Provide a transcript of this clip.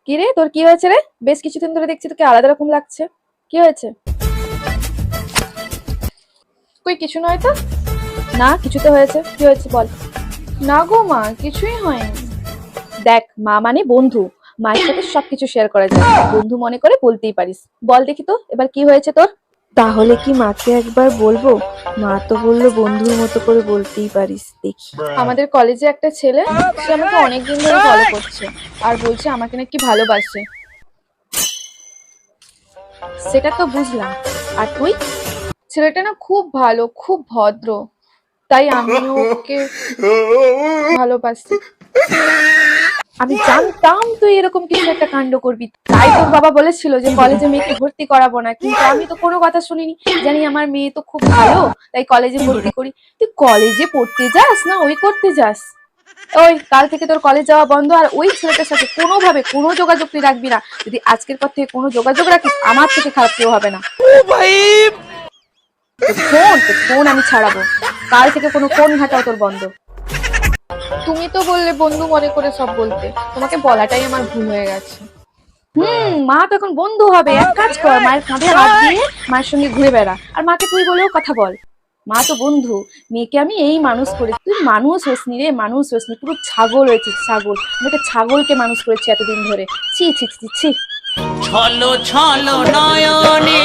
কি রে, তোর কি হয়েছে রে? বেশ কিছুদিন ধরে দেখছি তোকে আলাদা রকম লাগছে। কি হয়েছে? কই কিছু নয় তো। না, কিছু তো হয়েছে। কি হয়েছে বল। না গো মা, কিছুই হয়নি। দেখ, মা মানে বন্ধু। মায়ের সাথে সবকিছু শেয়ার করা যায়, বন্ধু মনে করে বলতেই পারিস। বল দেখি তো, এবার কি হয়েছে তোর? তাহলে কি মাকে একবার বলবো? মা তো বললো বন্ধুর মতো করে বলতেই পারিস, দেখি। আমাদের কলেজে একটা ছেলে, সে আমাকে অনেকদিন ধরে ফলো করছে আর বলছে আমাকে নাকি ভালোবাসে। সেটা তো বুঝলাম, আর তুই? ছেলেটা না খুব ভালো, খুব ভদ্র, তাই আমিও ওকে ভালোবাসি। আমি জানতাম তুই এরকম কিছু একটা কাণ্ড করবি, তাই তোর বাবা বলেছিল যে কলেজে মেয়েকে ভর্তি করাবো না, কিন্তু আমি তো কোনো কথা শুনিনি। জানি আমার মেয়ে তো খুব ভালো, তাই কলেজে ভর্তি করি। তুই কলেজে পড়তে যাস না ওই করতে যাস? ওই কাল থেকে তোর কলেজ যাওয়া বন্ধ, আর ওই ছেলেটার সাথে কোনোভাবে কোনো যোগাযোগ তুই রাখবি না। যদি আজকের পর থেকে কোনো যোগাযোগ রাখিস, আমার থেকে খারাপ কেউ হবে না। তোর ফোন আমি ছাড়াবো। কাল থেকে কোনো ফোন ঘাটাও তোর বন্ধ। তুমি তো বললে বন্ধু মনে করে সব বলতে, তোমাকে বলাটাই আমার ভুল হয়ে গেছে। মা তো এখন বন্ধু হবে। এক কাজ কর, মায়ের কাঁধে হাত দিয়ে মায়ের সঙ্গে ঘুরে বেড়া, আর মাকে তুই বলেও কথা বল। মা তো বন্ধু। মেয়েকে আমি এই মানুষ করেছি, তুই মানুষ হসনি রে, মানুষ হসনি, পুরো ছাগল হয়েছিস, ছাগল। আমি একটা ছাগলকে মানুষ করেছি এতদিন ধরে। ছি ছি ছি ছি। ছলো ছলো নয়নে